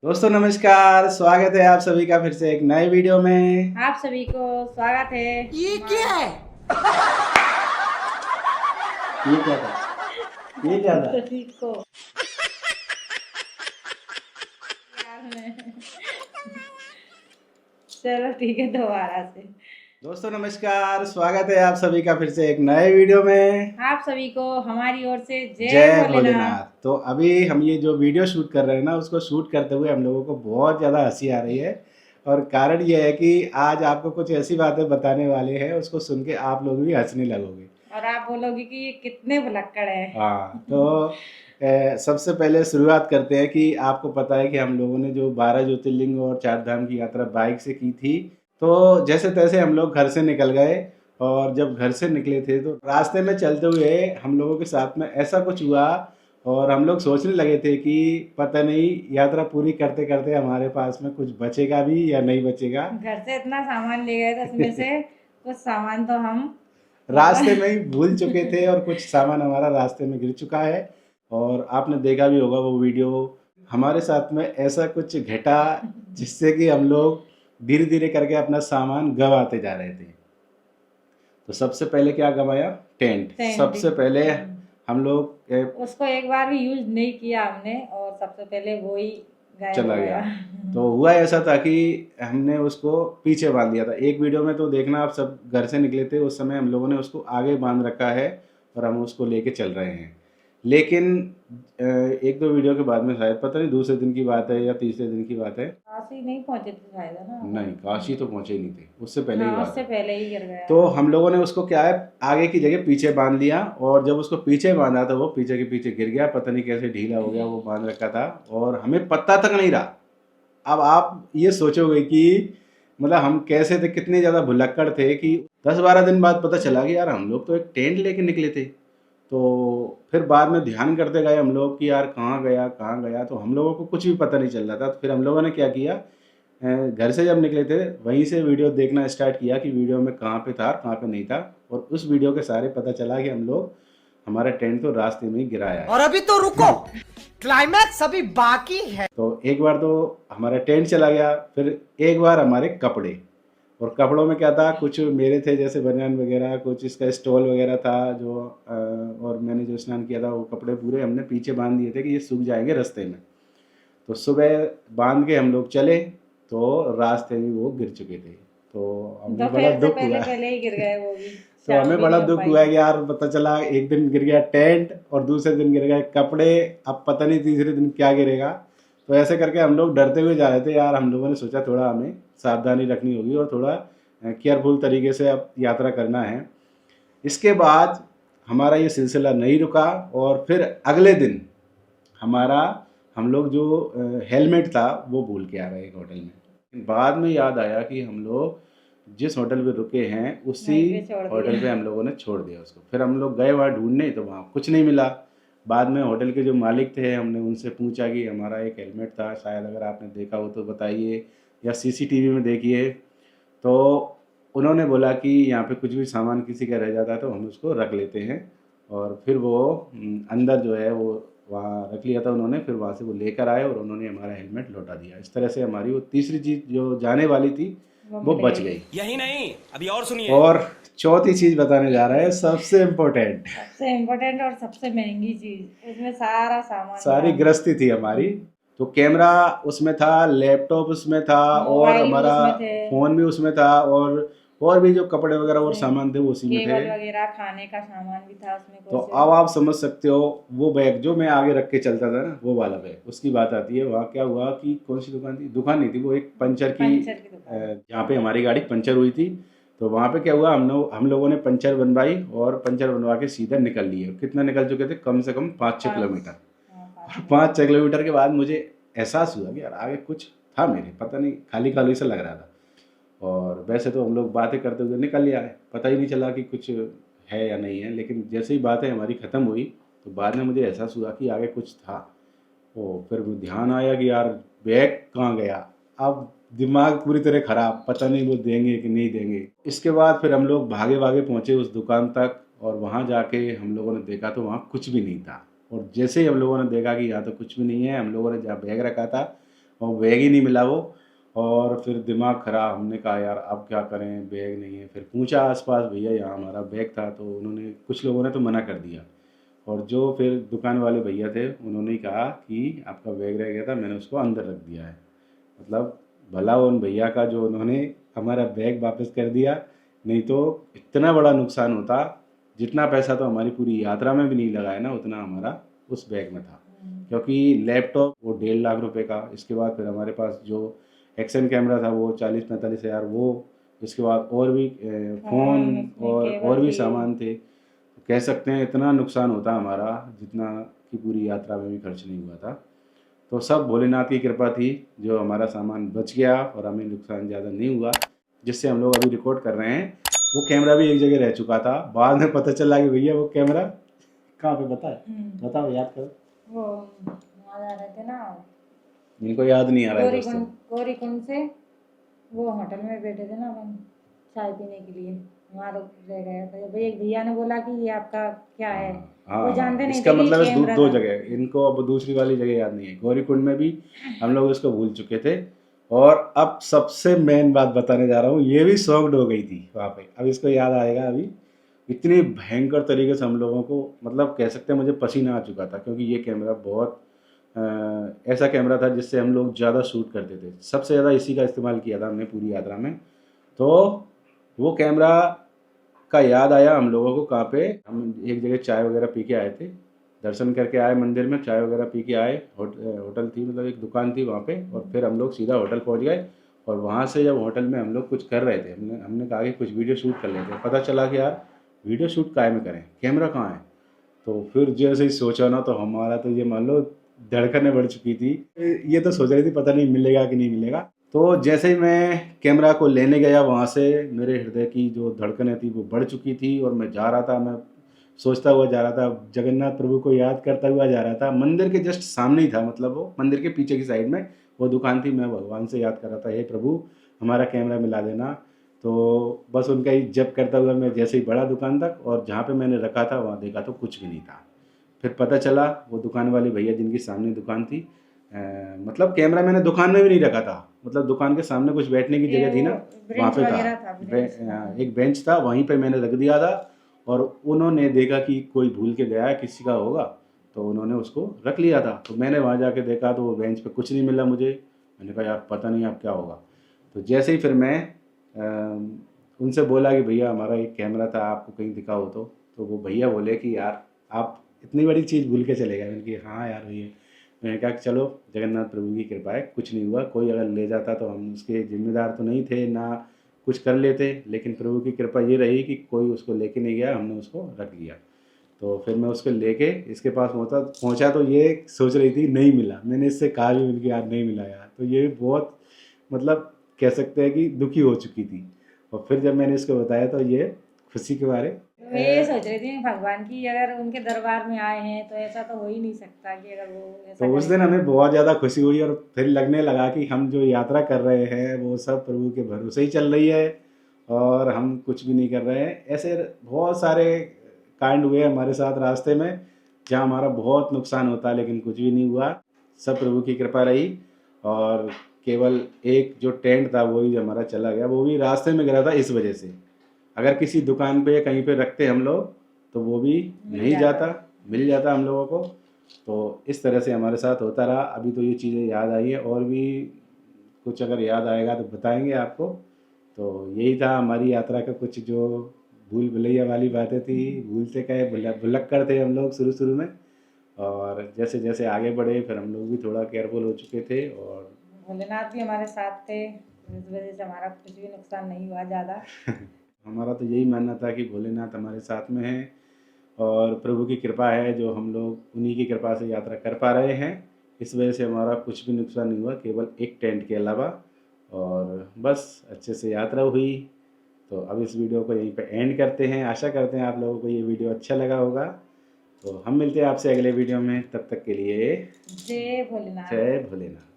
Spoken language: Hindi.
दोस्तों नमस्कार, स्वागत है आप सभी का फिर से एक नए वीडियो में। आप सभी को स्वागत है। ये क्या है? ये क्या था? ये क्या था? सभी को यार चलो ठीक है, दोबारा से। दोस्तों नमस्कार, स्वागत है आप सभी का फिर से एक नए वीडियो में। आप सभी को हमारी ओर से जय जय भोलेनाथ। भोलेनाथ। तो अभी हम ये जो वीडियो शूट कर रहे हैं ना, उसको शूट करते हुए हम लोगों को बहुत ज़्यादा हंसी आ रही है। और कारण ये है कि आज आपको कुछ ऐसी बातें बताने वाले हैं, उसको सुन के आप लोग भी हंसने लगोगे और आप बोलोगे कि ये कितने भुलक्कड़ है। हाँ। तो सबसे पहले शुरुआत करते हैं कि आपको पता है कि हम लोगों ने जो 12 ज्योतिर्लिंग और 4 धाम की यात्रा बाइक से की थी। तो जैसे तैसे हम लोग घर से निकल गए, और जब घर से निकले थे तो रास्ते में चलते हुए हम लोगों के साथ में ऐसा कुछ हुआ, और हम लोग सोचने लगे थे कि पता नहीं यात्रा पूरी करते करते हमारे पास में कुछ बचेगा भी या नहीं बचेगा। घर से इतना सामान ले गए थे, उसमें से कुछ सामान तो हम रास्ते में ही भूल चुके थे, और कुछ सामान हमारा रास्ते में गिर चुका है। और आपने देखा भी होगा वो वीडियो। हमारे साथ में ऐसा कुछ घटा जिससे कि हम लोग धीरे धीरे करके अपना सामान गंवाते जा रहे थे। तो सबसे पहले क्या गंवाया? टेंट। सबसे पहले हम लोग उसको एक बार भी यूज नहीं किया हमने, और सबसे पहले वो ही गायब चला हो गया। तो हुआ ऐसा था कि हमने उसको पीछे बांध दिया था। एक वीडियो में तो देखना, आप सब घर से निकले थे उस समय, हम लोगों ने उसको आगे बांध रखा है और हम उसको लेके चल रहे हैं। लेकिन एक दो वीडियो के बाद में, शायद पता नहीं दूसरे दिन की बात है या तीसरे दिन की बात है। काशी नहीं पहुंचे थे शायद, है ना? नहीं, काशी तो पहुंचे ही नहीं थे, उससे पहले ही हाँ, बात उससे है। पहले ही गिर गया। तो हम लोगों ने उसको क्या है, आगे की जगह पीछे बांध लिया, और जब उसको पीछे बांधा तो वो पीछे के पीछे गिर गया। पता नहीं कैसे ढीला हो गया, वो बांध रखा था और हमें पता तक नहीं रहा। अब आप ये सोचोगे कि मतलब हम कैसे थे, कितने ज़्यादा भुलक्कड़ थे कि 10-12 दिन बाद पता चला कि यार हम लोग तो एक टेंट लेके निकले थे। तो फिर बाद में ध्यान करते गए हम लोग कि यार कहाँ गया कहाँ गया, तो हम लोगों को कुछ भी पता नहीं चल रहा था। तो फिर हम लोगों ने क्या किया, घर से जब निकले थे वहीं से वीडियो देखना स्टार्ट किया कि वीडियो में कहाँ पे था और कहाँ पे नहीं था। और उस वीडियो के सारे पता चला कि हम लोग, हमारा टेंट तो रास्ते में ही गिराया है। और अभी तो रुको, क्लाइमैक्स अभी बाकी है। तो एक बार तो हमारा टेंट चला गया, फिर एक बार हमारे कपड़े। और कपड़ों में क्या था, कुछ मेरे थे जैसे बनियान वगैरह, कुछ इसका स्टॉल वगैरह था जो और मैंने जो स्नान किया था वो कपड़े पूरे हमने पीछे बांध दिए थे कि ये सूख जाएंगे रास्ते में। तो सुबह बांध के हम लोग चले तो रास्ते में वो गिर चुके थे। तो हमें बड़ा दोपहर से दुख पहले हुआ। पहले ही गिर गए वो भी। तो शाम हमें भी बड़ा नहीं हो दुख पाई। हुआ कि यार पता चला एक दिन गिर गया टेंट और दूसरे दिन गिर गए कपड़े, अब पता नहीं तीसरे दिन क्या गिरेगा। तो ऐसे करके हम लोग डरते हुए जा रहे थे। यार हम लोगों ने सोचा थोड़ा हमें सावधानी रखनी होगी और थोड़ा केयरफुल तरीके से अब यात्रा करना है। इसके बाद हमारा ये सिलसिला नहीं रुका, और फिर अगले दिन हमारा, हम लोग जो हेलमेट था वो भूल के आ गए एक होटल में। बाद में याद आया कि हम लोग जिस होटल पे रुके हैं उसी वहीं पे छोड़ दिया। होटल पे हम लोगों ने छोड़ दिया उसको। फिर हम लोग गए वहाँ ढूंढने, तो वहाँ कुछ नहीं मिला। बाद में होटल के जो मालिक थे, हमने उनसे पूछा कि हमारा एक हेलमेट था, शायद अगर आपने देखा हो तो बताइए, या सीसीटीवी में देखिए। तो उन्होंने बोला कि यहाँ पे कुछ भी सामान किसी का रह जाता है तो हम उसको रख लेते हैं। और फिर वो अंदर जो है वो वहाँ रख लिया था उन्होंने। फिर वहाँ से वो लेकर आए और उन्होंने हमारा हेलमेट लौटा दिया। इस तरह से हमारी वो तीसरी चीज़ जो जाने वाली थी वो मिल बच गई। गई। यही नहीं, अभी और सुनिए। और चौथी चीज़ बताने जा रहे हैं, सबसे इम्पोर्टेंट। सबसे इम्पोर्टेंट और सबसे महंगी चीज, उसमें सारा सामान सारी था। गृहस्थी थी हमारी। तो कैमरा उसमें था, लैपटॉप उसमें था, और मोबाइल भी हमारा उसमें थे। फ़ोन भी उसमें था, और भी जो कपड़े वगैरह और सामान थे वो उसी में थे। केबल वगैरह, खाने का सामान भी था उसमें तो कुछ। अब आप समझ सकते हो, वो बैग जो मैं आगे रख के चलता था ना, वो वाला बैग, उसकी बात आती है। वहाँ क्या हुआ कि कौन सी दुकान थी, दुकान नहीं थी वो, एक पंचर की दुकान। जहाँ पे हमारी गाड़ी पंचर हुई थी। तो वहाँ पे क्या हुआ, हम लोगों ने पंचर बनवाई और पंचर बनवा के सीधा निकल लिए। कितना निकल चुके थे, कम से कम 5-6 किलोमीटर। और 5-6 किलोमीटर के बाद मुझे एहसास हुआ कि यार आगे कुछ था मेरे, पता नहीं, खाली खाली सा लग रहा था। और वैसे तो हम लोग बातें करते हुए निकल लिया है, पता ही नहीं चला कि कुछ है या नहीं है। लेकिन जैसे ही बातें हमारी ख़त्म हुई तो बाद में मुझे एहसास हुआ कि आगे कुछ था। तो फिर ध्यान आया कि यार बैग कहाँ गया। अब दिमाग पूरी तरह ख़राब, पता नहीं वो देंगे कि नहीं देंगे। इसके बाद फिर हम लोग भागे भागे पहुँचे उस दुकान तक, और वहाँ जाके हम लोगों ने देखा तो वहाँ कुछ भी नहीं था। और जैसे ही हम लोगों ने देखा कि यहाँ तो कुछ भी नहीं है, हम लोगों ने जहाँ बैग रखा था और बैग ही नहीं मिला वो। और फिर दिमाग खराब, हमने कहा यार अब क्या करें, बैग नहीं है। फिर पूछा आसपास, भैया यहाँ हमारा बैग था, तो उन्होंने, कुछ लोगों ने तो मना कर दिया। और जो फिर दुकान वाले भैया थे उन्होंने ही कहा कि आपका बैग रह गया था, मैंने उसको अंदर रख दिया है। मतलब भला उन भैया का जो उन्होंने हमारा बैग वापस कर दिया, नहीं तो इतना बड़ा नुकसान होता। जितना पैसा तो हमारी पूरी यात्रा में भी नहीं लगाया ना, उतना हमारा उस बैग में था। क्योंकि लैपटॉप वो 1.5 लाख रुपए का, इसके बाद फिर हमारे पास जो एक्शन कैमरा था वो 40-45 हज़ार वो, इसके बाद और भी फ़ोन और भी सामान थे। तो कह सकते हैं इतना नुकसान होता हमारा जितना कि पूरी यात्रा में भी खर्च नहीं हुआ था। तो सब भोलेनाथ की कृपा थी जो हमारा सामान बच गया और हमें नुकसान ज़्यादा नहीं हुआ। जिससे हम लोग अभी रिकॉर्ड कर रहे हैं। वो कैमरा भी एक जगह रह चुका था, बाद में पता चला कि भैया वो कैमरा कहाँ पे, बताओ याद करो। वो वहाँ जा रहे थे ना, इनको याद नहीं आ रहा है दोस्तों। गौरीकुंड से वो होटल में बैठे थे ना अपन चाय पीने के लिए, वहाँ रुक रह गए थे। भैया एक भैया ने बोला कि ये आपका क्या है, वो जानते नहीं इसका थे कि मतलब है कैमरा दो था। जगह, इनको अब दूसरी वाली जगह याद नहीं है। गौरीकुंड में भी हम लोग इसको भूल चुके थे। और अब सबसे मेन बात बताने जा रहा हूँ, ये भी शॉक्ड हो गई थी वहाँ पे, अब इसको याद आएगा। अभी इतनी भयंकर तरीके से हम लोगों को, मतलब कह सकते हैं मुझे पसीना आ चुका था, क्योंकि ये कैमरा बहुत ऐसा कैमरा था जिससे हम लोग ज़्यादा शूट करते थे। सबसे ज़्यादा इसी का इस्तेमाल किया था हमने पूरी यात्रा में। तो वो कैमरा का याद आया हम लोगों को। कहाँ पे, हम एक जगह चाय वगैरह पी के आए थे, दर्शन करके आए मंदिर में, चाय वगैरह पी के आए। होटल थी, मतलब एक दुकान थी वहाँ पे, और फिर हम लोग सीधा होटल पहुँच गए। और वहाँ से जब होटल में हम लोग कुछ कर रहे थे, हमने कहा कि कुछ वीडियो शूट कर लेते हैं। पता चला कि यार वीडियो शूट काहे में करें, कैमरा कहाँ है। तो फिर जैसे ही सोचा ना, तो हमारा तो ये मान लो धड़कनें बढ़ चुकी थी। ये तो सोच रही थी पता नहीं मिलेगा कि नहीं मिलेगा। तो जैसे ही मैं कैमरा को लेने गया वहाँ से, मेरे हृदय की जो धड़कनें थी वो बढ़ चुकी थी। और मैं जा रहा था, मैं सोचता हुआ जा रहा था, जगन्नाथ प्रभु को याद करता हुआ जा रहा था। मंदिर के जस्ट सामने ही था, मतलब वो मंदिर के पीछे की साइड में वो दुकान थी। मैं भगवान से याद कर रहा था, हे प्रभु हमारा कैमरा मिला देना। तो बस उनका ही जप करता हुआ मैं जैसे ही बढ़ा दुकान तक, और जहाँ पे मैंने रखा था वहाँ देखा तो कुछ भी नहीं था। फिर पता चला वो दुकान वाले भैया जिनकी सामने दुकान थी, मतलब कैमरा मैंने दुकान में भी नहीं रखा था, मतलब दुकान के सामने कुछ बैठने की जगह थी ना, वहाँ पे था एक बेंच था, वहीं पे मैंने रख दिया था। और उन्होंने देखा कि कोई भूल के गया है, किसी का होगा, तो उन्होंने उसको रख लिया था। तो मैंने वहाँ जाके देखा तो वो बेंच पे कुछ नहीं मिला मुझे। मैंने कहा यार पता नहीं अब क्या होगा। तो जैसे ही फिर मैं उनसे बोला कि भैया हमारा एक कैमरा था, आपको कहीं दिखा हो तो वो भैया बोले कि यार आप इतनी बड़ी चीज़ भूल के चले गए। मैंने कहा हाँ यार भैया। मैंने कहा कि चलो जगन्नाथ प्रभु की कृपा है, कुछ नहीं हुआ। कोई अगर ले जाता तो हम उसके जिम्मेदार तो नहीं थे ना, कुछ कर लेते, लेकिन प्रभु की कृपा ये रही कि कोई उसको लेके नहीं गया, हमने उसको रख लिया। तो फिर मैं उसको लेके इसके पास पहुंचा तो ये सोच रही थी नहीं मिला। मैंने इससे कहा भी, मैंने यार नहीं मिला यार। तो ये बहुत, मतलब कह सकते हैं कि दुखी हो चुकी थी। और फिर जब मैंने इसको बताया तो ये खुशी के बारे, मैं ये सोच रही थी भगवान की अगर उनके दरबार में आए हैं तो ऐसा तो हो ही नहीं सकता कि अगर वो ऐसा तो उस दिन हमें बहुत ज़्यादा खुशी हुई। और फिर लगने लगा कि हम जो यात्रा कर रहे हैं वो सब प्रभु के भरोसे ही चल रही है, और हम कुछ भी नहीं कर रहे हैं। ऐसे बहुत सारे कांड हुए हमारे साथ रास्ते में, जहाँ हमारा बहुत नुकसान होता लेकिन कुछ भी नहीं हुआ। सब प्रभु की कृपा रही। और केवल एक जो टेंट था वही हमारा चला गया, वो भी रास्ते में गिरा था इस वजह से। अगर किसी दुकान पे या कहीं पे रखते हम लोग तो वो भी नहीं जाता, मिल जाता हम लोगों को। तो इस तरह से हमारे साथ होता रहा। अभी तो ये चीज़ें याद आई है, और भी कुछ अगर याद आएगा तो बताएंगे आपको। तो यही था हमारी यात्रा का कुछ जो भूल भुलैया वाली बातें थी। भूलते कहे भुलक्कड़ थे हम लोग शुरू शुरू में, और जैसे जैसे आगे बढ़े फिर हम लोग भी थोड़ा केयरफुल हो चुके थे। और भोलेनाथ भी हमारे साथ थे, इस वजह से हमारा कुछ भी नुकसान नहीं हुआ ज़्यादा। हमारा तो यही मानना था कि भोलेनाथ हमारे साथ में हैं, और प्रभु की कृपा है जो हम लोग उन्हीं की कृपा से यात्रा कर पा रहे हैं। इस वजह से हमारा कुछ भी नुकसान नहीं हुआ, केवल एक टेंट के अलावा। और बस अच्छे से यात्रा हुई। तो अब इस वीडियो को यहीं पे एंड करते हैं। आशा करते हैं आप लोगों को ये वीडियो अच्छा लगा होगा। तो हम मिलते हैं आपसे अगले वीडियो में, तब तक के लिए जय भोलेनाथ। जय भोलेनाथ।